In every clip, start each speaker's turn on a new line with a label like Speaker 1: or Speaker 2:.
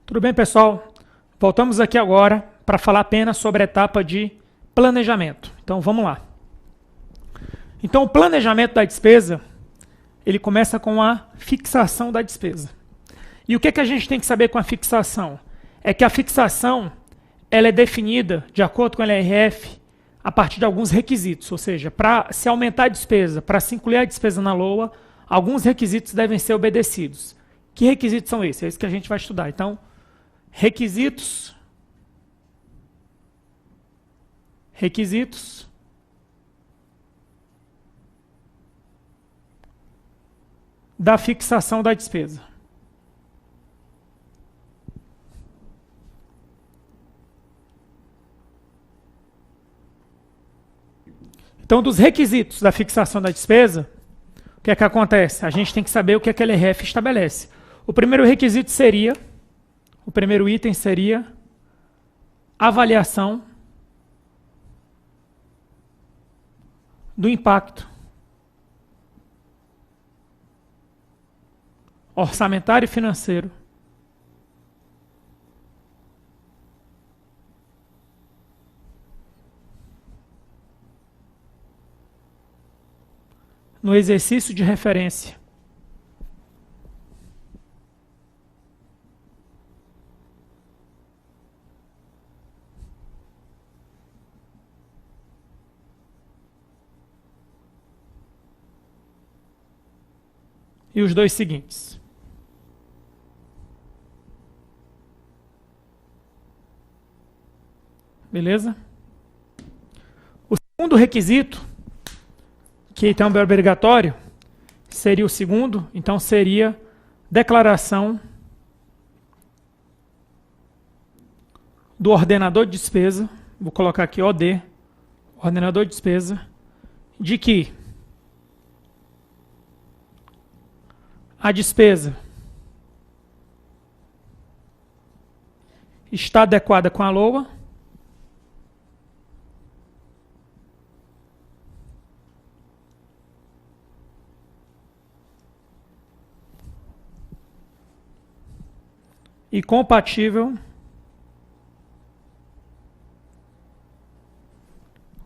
Speaker 1: Tudo bem, pessoal? Voltamos aqui agora para falar apenas sobre a etapa de planejamento. Então, vamos lá. Então, o planejamento da despesa, ele começa com a fixação da despesa. E o que a gente tem que saber com a fixação? É que a fixação ela é definida, de acordo com a LRF, a partir de alguns requisitos. Ou seja, para se aumentar a despesa, para se incluir a despesa na LOA, alguns requisitos devem ser obedecidos. Que requisitos são esses? É isso que a gente vai estudar. Então, requisitos da fixação da despesa. Então, dos requisitos da fixação da despesa, o que é que acontece? A gente tem que saber o que a LRF estabelece. O primeiro requisito seria, o primeiro item seria avaliação do impacto orçamentário e financeiro no exercício de referência e os dois seguintes. Beleza? O segundo requisito, que também é obrigatório, seria o segundo, então seria declaração do ordenador de despesa, vou colocar aqui OD, ordenador de despesa, de que a despesa está adequada com a LOA e compatível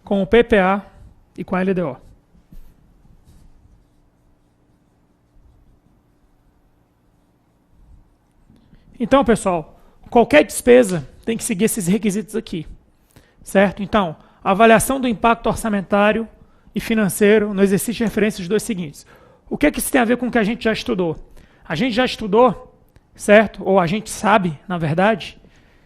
Speaker 1: com o PPA e com a LDO. Então, pessoal, qualquer despesa tem que seguir esses requisitos aqui, certo? Então, avaliação do impacto orçamentário e financeiro no exercício de referência dos dois seguintes. O que isso tem a ver com o que a gente já estudou? A gente já estudou, certo? Ou a gente sabe, na verdade,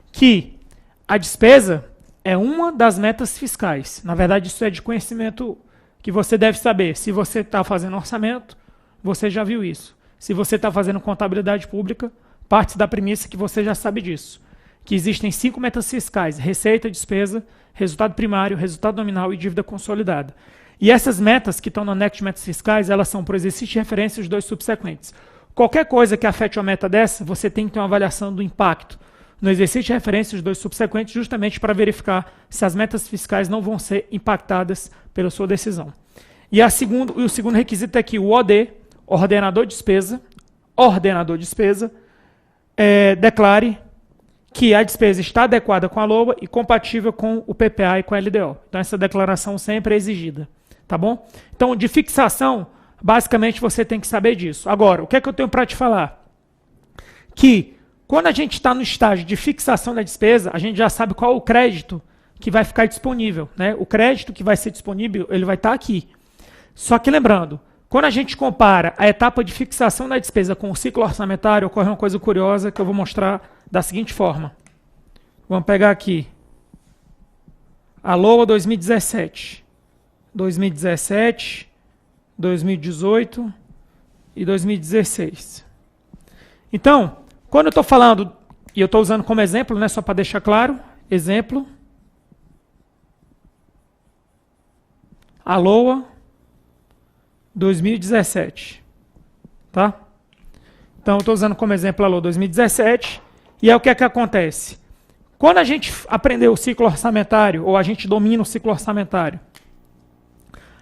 Speaker 1: que a despesa é uma das metas fiscais. Na verdade, isso é de conhecimento que você deve saber. Se você está fazendo orçamento, você já viu isso. Se você está fazendo contabilidade pública, parte da premissa que você já sabe disso. Que existem 5 metas fiscais: receita, despesa, resultado primário, resultado nominal e dívida consolidada. E essas metas que estão no anexo de metas fiscais, elas são por exercício de referência os dois subsequentes. Qualquer coisa que afete uma meta dessa, você tem que ter uma avaliação do impacto no exercício de referência dos dois subsequentes, justamente para verificar se as metas fiscais não vão ser impactadas pela sua decisão. E o segundo requisito é que o OD, ordenador de despesa, declare que a despesa está adequada com a LOA e compatível com o PPA e com a LDO. Então, essa declaração sempre é exigida. Tá bom? Então, de fixação, basicamente você tem que saber disso. Agora, o que é que eu tenho para te falar? Que quando a gente está no estágio de fixação da despesa, a gente já sabe qual é o crédito que vai ficar disponível, né? O crédito que vai ser disponível, ele vai estar aqui. Só que lembrando, quando a gente compara a etapa de fixação da despesa com o ciclo orçamentário, ocorre uma coisa curiosa que eu vou mostrar da seguinte forma. Vamos pegar aqui a LOA 2017, 2018 e 2016. Então, quando eu estou falando, e eu estou usando como exemplo, né, só para deixar claro, exemplo, a LOA 2017, tá? Então, eu estou usando como exemplo a LOA 2017, e é o que é que acontece? Quando a gente aprendeu o ciclo orçamentário, ou a gente domina o ciclo orçamentário,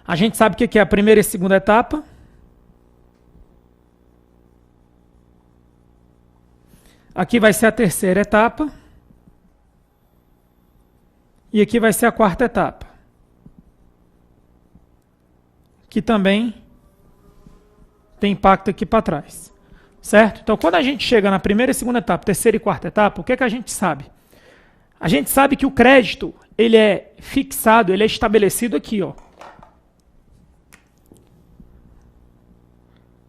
Speaker 1: a gente sabe o que é a primeira e a segunda etapa. Aqui vai ser a terceira etapa. E aqui vai ser a quarta etapa. Que também tem impacto aqui para trás. Certo? Então, quando a gente chega na primeira e segunda etapa, terceira e quarta etapa, o que é que a gente sabe? A gente sabe que o crédito, ele é fixado, ele é estabelecido aqui, ó.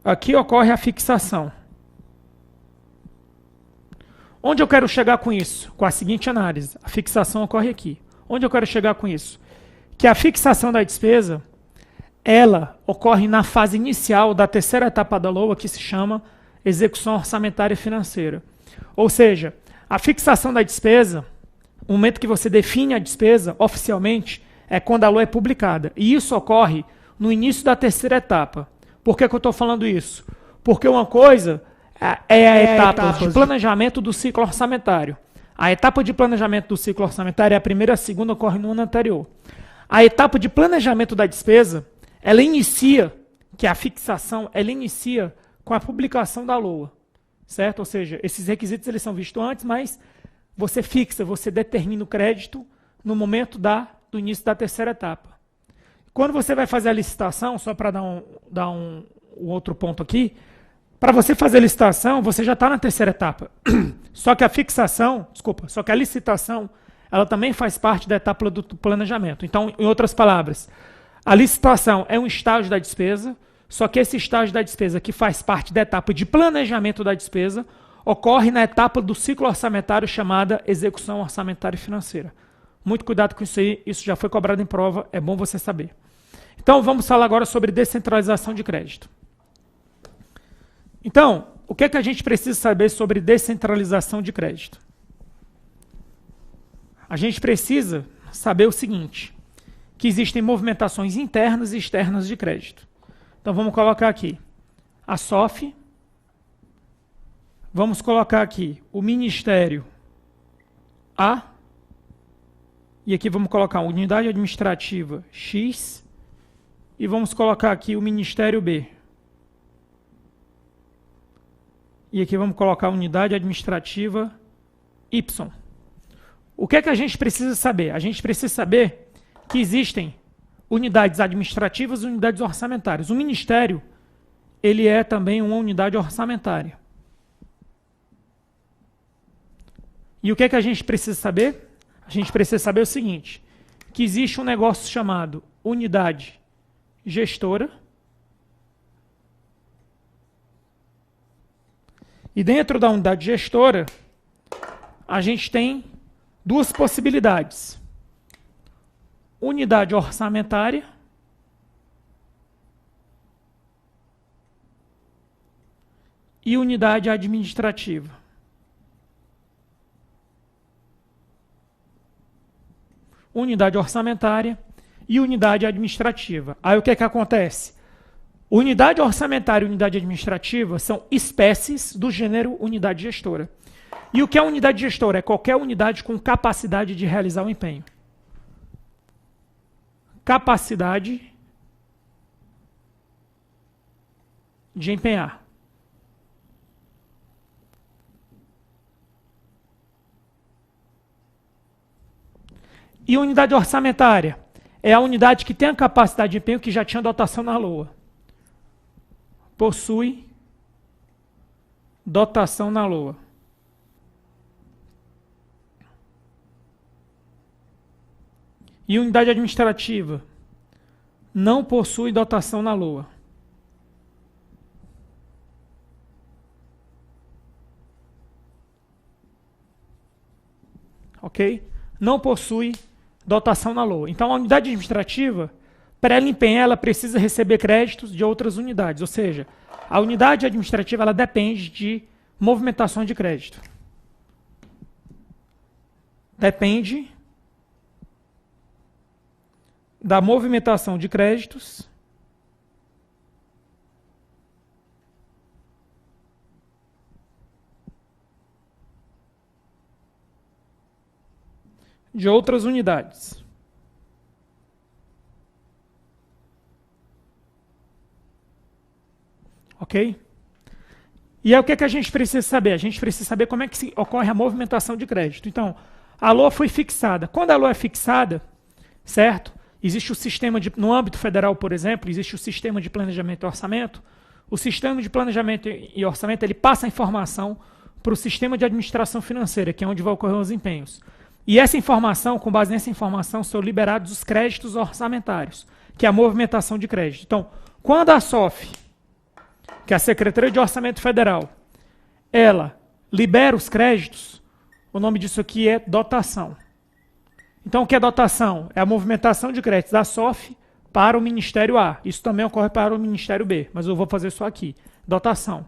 Speaker 1: Aqui ocorre a fixação. Onde eu quero chegar com isso? Com a seguinte análise. A fixação ocorre aqui. Onde eu quero chegar com isso? Que a fixação da despesa, ela ocorre na fase inicial da terceira etapa da LOA, que se chama execução orçamentária e financeira. Ou seja, a fixação da despesa, o momento que você define a despesa oficialmente, é quando a LOA é publicada. E isso ocorre no início da terceira etapa. Por que eu estou falando isso? Porque uma coisa é a etapa de planejamento do ciclo orçamentário. A etapa de planejamento do ciclo orçamentário é a primeira e a segunda, ocorre no ano anterior. A etapa de planejamento da despesa, ela inicia, que é a fixação, ela inicia com a publicação da LOA. Certo? Ou seja, esses requisitos eles são vistos antes, mas você fixa, você determina o crédito no momento do início da terceira etapa. Quando você vai fazer a licitação, só para dar um outro ponto aqui, para você fazer a licitação, você já está na terceira etapa. Só que a licitação, ela também faz parte da etapa do planejamento. Então, em outras palavras, a licitação é um estágio da despesa, só que esse estágio da despesa, que faz parte da etapa de planejamento da despesa, ocorre na etapa do ciclo orçamentário chamada execução orçamentária e financeira. Muito cuidado com isso aí, isso já foi cobrado em prova, é bom você saber. Então, vamos falar agora sobre descentralização de crédito. Então, o que é que a gente precisa saber sobre descentralização de crédito? A gente precisa saber o seguinte, que existem movimentações internas e externas de crédito. Então, vamos colocar aqui a SOF, vamos colocar aqui o Ministério A, e aqui vamos colocar a Unidade Administrativa X, e vamos colocar aqui o Ministério B. E aqui vamos colocar a Unidade Administrativa Y. O que é que a gente precisa saber? A gente precisa saber que existem unidades administrativas e unidades orçamentárias. O Ministério, ele é também uma unidade orçamentária. E o que é que a gente precisa saber? A gente precisa saber o seguinte, que existe um negócio chamado unidade gestora, e dentro da unidade gestora, a gente tem duas possibilidades. Unidade orçamentária e unidade administrativa. Unidade orçamentária e unidade administrativa. Aí o que é que acontece? Unidade orçamentária e unidade administrativa são espécies do gênero unidade gestora. E o que é unidade gestora? É qualquer unidade com capacidade de realizar o empenho. Capacidade de empenhar. E unidade orçamentária é a unidade que tem a capacidade de empenho que já tinha dotação na LOA. Possui dotação na LOA. E unidade administrativa não possui dotação na LOA. Ok? Não possui dotação na LOA. Então, a unidade administrativa, para ela empenhar, ela precisa receber créditos de outras unidades. Ou seja, a unidade administrativa ela depende de movimentações de crédito. Depende da movimentação de créditos de outras unidades. Ok? E aí o que, que a gente precisa saber? A gente precisa saber como é que ocorre a movimentação de crédito. Então, a LOA foi fixada. Quando a LOA é fixada, certo? Existe o sistema no âmbito federal, por exemplo, existe o sistema de planejamento e orçamento. O sistema de planejamento e orçamento, ele passa a informação para o sistema de administração financeira, que é onde vão ocorrer os empenhos. E essa informação, com base nessa informação, são liberados os créditos orçamentários, que é a movimentação de crédito. Então, quando a SOF, que é a Secretaria de Orçamento Federal, ela libera os créditos, o nome disso aqui é dotação. Então, o que é dotação? É a movimentação de créditos da SOF para o Ministério A. Isso também ocorre para o Ministério B, mas eu vou fazer só aqui. Dotação.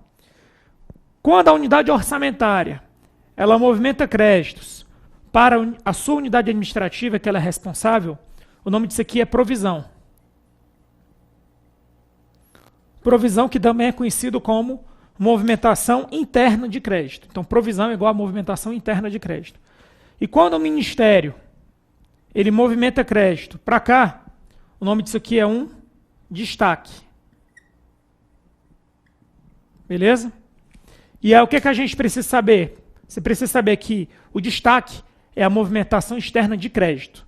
Speaker 1: Quando a unidade orçamentária ela movimenta créditos para a sua unidade administrativa, que ela é responsável, o nome disso aqui é provisão. Provisão que também é conhecido como movimentação interna de crédito. Então, provisão é igual a movimentação interna de crédito. E quando o Ministério ele movimenta crédito para cá, o nome disso aqui é um destaque. Beleza? E aí o que, que a gente precisa saber? Você precisa saber que o destaque é a movimentação externa de crédito.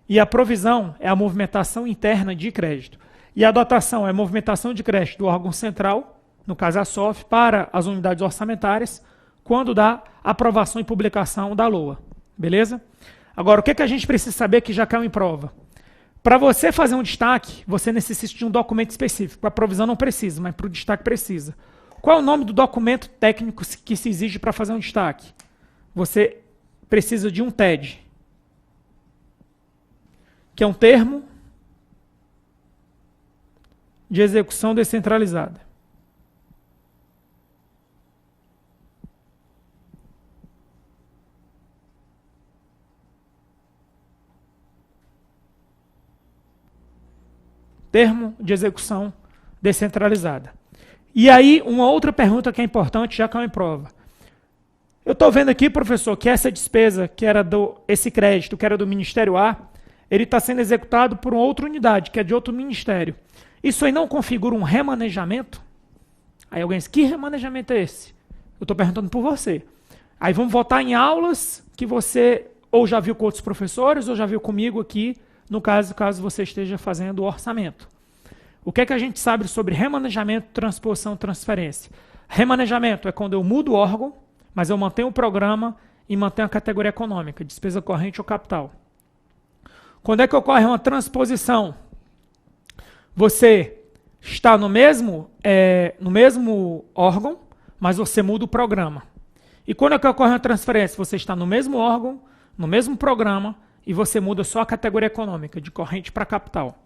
Speaker 1: E a provisão é a movimentação interna de crédito. E a dotação é a movimentação de crédito do órgão central, no caso a SOF, para as unidades orçamentárias, quando dá aprovação e publicação da LOA. Beleza? Agora, o que, que a gente precisa saber que já caiu em prova? Para você fazer um destaque, você necessita de um documento específico. Para a provisão não precisa, mas para o destaque precisa. Qual é o nome do documento técnico que se exige para fazer um destaque? Você precisa de um TED, que é um termo de execução descentralizada. Termo de execução descentralizada. E aí, uma outra pergunta que é importante, já caiu em prova. Eu estou vendo aqui, professor, que essa despesa, esse crédito, que era do Ministério A, ele está sendo executado por uma outra unidade, que é de outro ministério. Isso aí não configura um remanejamento? Aí alguém diz, que remanejamento é esse? Eu estou perguntando por você. Aí vamos voltar em aulas que você ou já viu com outros professores, ou já viu comigo aqui, no caso você esteja fazendo o orçamento. O que é que a gente sabe sobre remanejamento, transposição, transferência? Remanejamento é quando eu mudo o órgão, mas eu mantenho o programa e mantenho a categoria econômica, despesa corrente ou capital. Quando é que ocorre uma transposição? Você está no mesmo órgão, mas você muda o programa. E quando é que ocorre uma transferência? Você está no mesmo órgão, no mesmo programa, e você muda só a categoria econômica, de corrente para capital.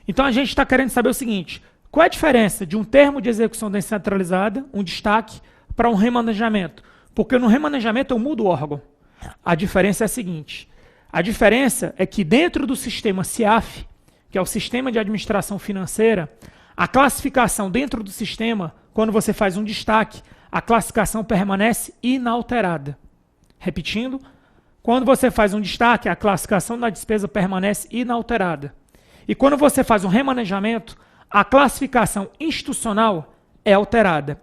Speaker 1: Então a gente está querendo saber o seguinte, qual é a diferença de um termo de execução descentralizada, um destaque, para um remanejamento? Porque no remanejamento eu mudo o órgão. A diferença é a seguinte, a diferença é que dentro do sistema CIAF, que é o Sistema de Administração Financeira, a classificação dentro do sistema, quando você faz um destaque, a classificação permanece inalterada. Repetindo, quando você faz um destaque, a classificação da despesa permanece inalterada. E quando você faz um remanejamento, a classificação institucional é alterada.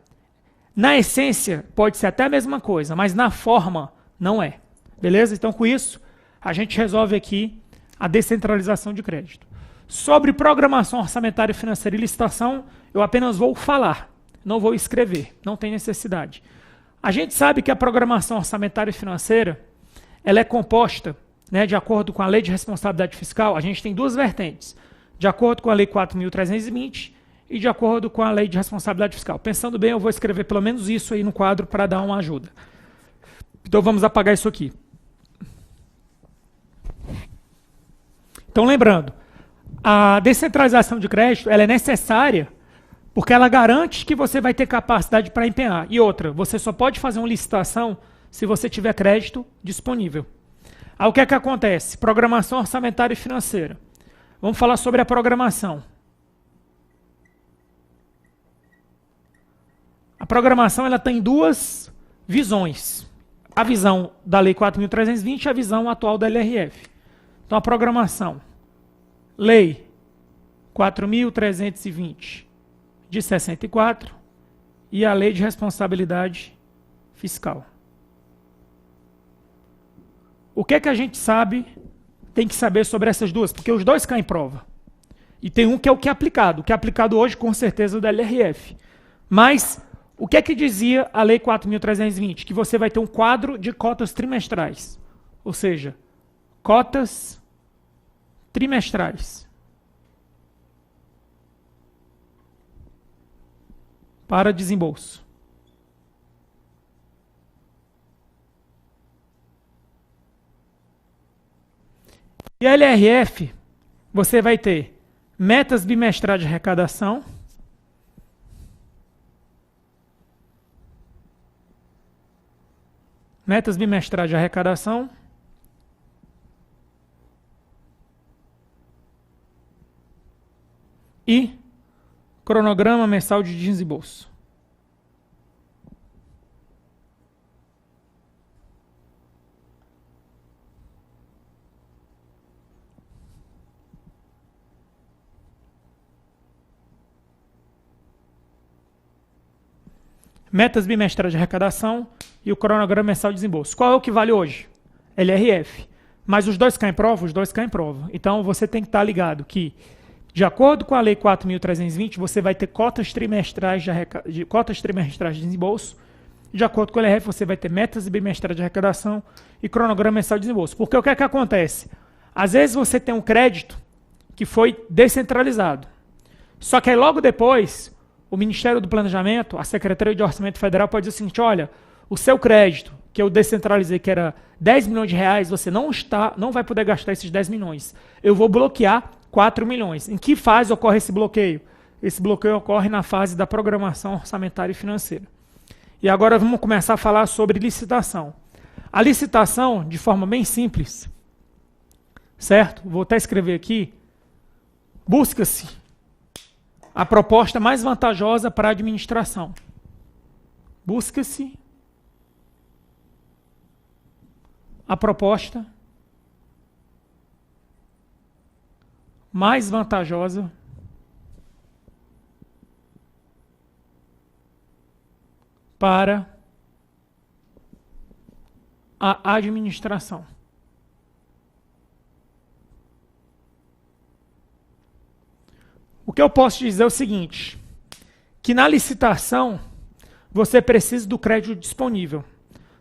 Speaker 1: Na essência, pode ser até a mesma coisa, mas na forma, não é. Beleza? Então, com isso, a gente resolve aqui a descentralização de crédito. Sobre programação orçamentária, financeira e licitação, eu apenas vou falar, não vou escrever, não tem necessidade. A gente sabe que a programação orçamentária e financeira, ela é composta, de acordo com a Lei de Responsabilidade Fiscal, a gente tem duas vertentes, de acordo com a Lei 4.320 e de acordo com a Lei de Responsabilidade Fiscal. Pensando bem, eu vou escrever pelo menos isso aí no quadro para dar uma ajuda. Então vamos apagar isso aqui. Então lembrando, a descentralização de crédito ela é necessária porque ela garante que você vai ter capacidade para empenhar. E outra, você só pode fazer uma licitação se você tiver crédito disponível. Aí o que é que acontece? Programação orçamentária e financeira. Vamos falar sobre a programação. A programação ela tem duas visões. A visão da Lei 4.320 e a visão atual da LRF. Então a programação. Lei 4.320 de 64 e a Lei de Responsabilidade Fiscal. O que é que a gente sabe, tem que saber sobre essas duas? Porque os dois caem em prova. E tem um que é o que é aplicado. O que é aplicado hoje, com certeza, é o da LRF. Mas, o que é que dizia a Lei 4.320? Que você vai ter um quadro de cotas trimestrais. Ou seja, cotas trimestrais. Para desembolso. E a LRF, você vai ter metas bimestrais de arrecadação, metas bimestrais de arrecadação, e cronograma mensal de desembolso. Metas bimestrais de arrecadação e o cronograma mensal de desembolso. Qual é o que vale hoje? LRF. Mas os dois caem em prova? Os dois caem em prova. Então você tem que estar ligado que, de acordo com a Lei 4.320, você vai ter cotas trimestrais de desembolso. De acordo com a LRF, você vai ter metas bimestrais de arrecadação e cronograma mensal de desembolso. Porque o que é que acontece? Às vezes você tem um crédito que foi descentralizado. Só que aí logo depois, o Ministério do Planejamento, a Secretaria de Orçamento Federal pode dizer o seguinte: olha, o seu crédito, que eu descentralizei, que era 10 milhões de reais, você não vai poder gastar esses 10 milhões. Eu vou bloquear 4 milhões. Em que fase ocorre esse bloqueio? Esse bloqueio ocorre na fase da programação orçamentária e financeira. E agora vamos começar a falar sobre licitação. A licitação, de forma bem simples, certo? Vou até escrever aqui. Busca-se a proposta mais vantajosa para a administração. Busca-se a proposta mais vantajosa para a administração. O que eu posso dizer é o seguinte, que na licitação você precisa do crédito disponível.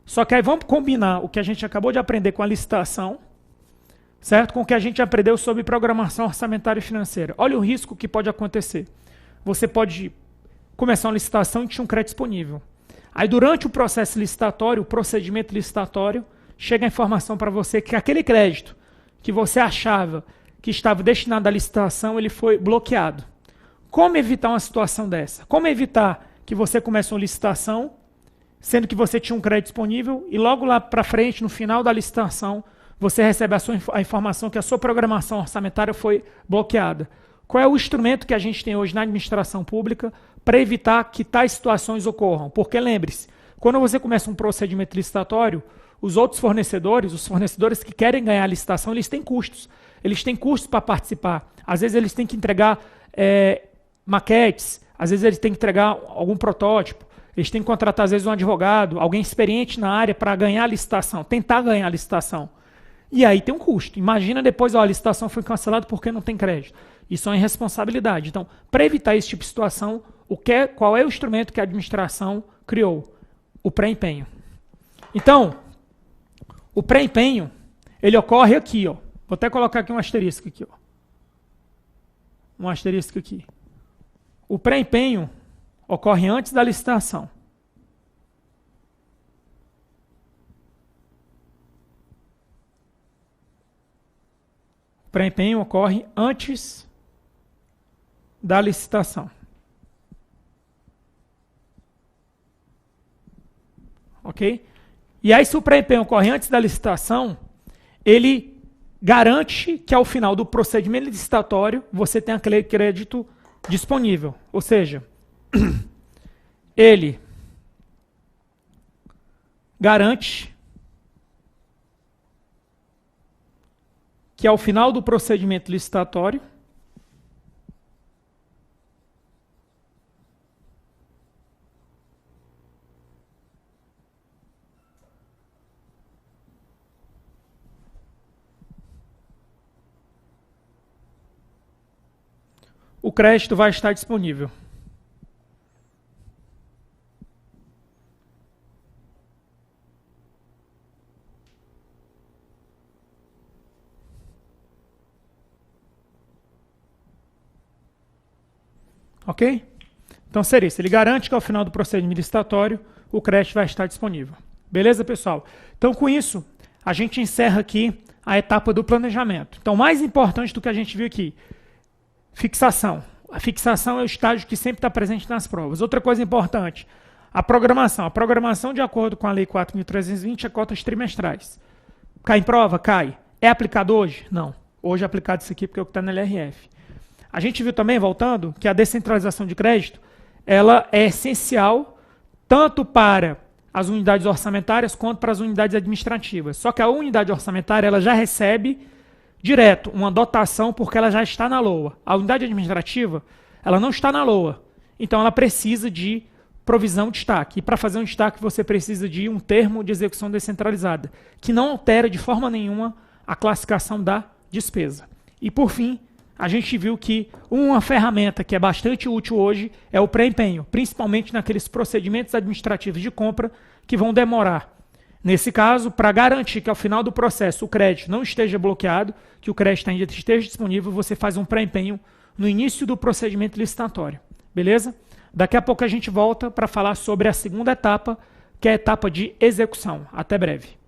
Speaker 1: Só que aí vamos combinar o que a gente acabou de aprender com a licitação, certo? Com o que a gente aprendeu sobre programação orçamentária e financeira. Olha o risco que pode acontecer. Você pode começar uma licitação e tinha um crédito disponível. Aí durante o processo licitatório, o procedimento licitatório, chega a informação para você que aquele crédito que você achava que estava destinado à licitação, ele foi bloqueado. Como evitar uma situação dessa? Como evitar que você comece uma licitação, sendo que você tinha um crédito disponível, e logo lá para frente, no final da licitação, você recebe a informação que a sua programação orçamentária foi bloqueada? Qual é o instrumento que a gente tem hoje na administração pública para evitar que tais situações ocorram? Porque lembre-se, quando você começa um procedimento licitatório, os outros fornecedores, os fornecedores que querem ganhar a licitação, eles têm custos. Eles têm custos para participar. Às vezes eles têm que entregar maquetes, às vezes eles têm que entregar algum protótipo, eles têm que contratar às vezes um advogado, alguém experiente na área para ganhar a licitação, tentar ganhar a licitação. E aí tem um custo. Imagina depois, a licitação foi cancelada porque não tem crédito. Isso é uma irresponsabilidade. Então, para evitar esse tipo de situação, qual é o instrumento que a administração criou? O pré-empenho. Então, o pré-empenho, ele ocorre aqui, ó. Vou até colocar aqui um asterisco aqui, ó. Um asterisco aqui. O pré-empenho ocorre antes da licitação. O pré-empenho ocorre antes da licitação. Ok? E aí, se o pré-empenho ocorre antes da licitação, ele garante que ao final do procedimento licitatório você tenha aquele crédito disponível. Ou seja, ele garante que ao final do procedimento licitatório o crédito vai estar disponível. Ok? Então seria isso. Ele garante que ao final do procedimento licitatório o crédito vai estar disponível. Beleza, pessoal? Então com isso, a gente encerra aqui a etapa do planejamento. Então, mais importante do que a gente viu aqui, fixação. A fixação é o estágio que sempre está presente nas provas. Outra coisa importante, a programação. A programação, de acordo com a Lei 4.320, é cotas trimestrais. Cai em prova? Cai. É aplicado hoje? Não. Hoje é aplicado isso aqui porque é o que está na LRF. A gente viu também, voltando, que a descentralização de crédito ela é essencial tanto para as unidades orçamentárias quanto para as unidades administrativas. Só que a unidade orçamentária ela já recebe direto uma dotação porque ela já está na LOA. A unidade administrativa ela não está na LOA. Então ela precisa de provisão de destaque. E para fazer um destaque você precisa de um termo de execução descentralizada, que não altera de forma nenhuma a classificação da despesa. E por fim, a gente viu que uma ferramenta que é bastante útil hoje é o pré-empenho, principalmente naqueles procedimentos administrativos de compra que vão demorar. Nesse caso, para garantir que ao final do processo o crédito não esteja bloqueado, que o crédito ainda esteja disponível, você faz um pré-empenho no início do procedimento licitatório. Beleza? Daqui a pouco a gente volta para falar sobre a segunda etapa, que é a etapa de execução. Até breve.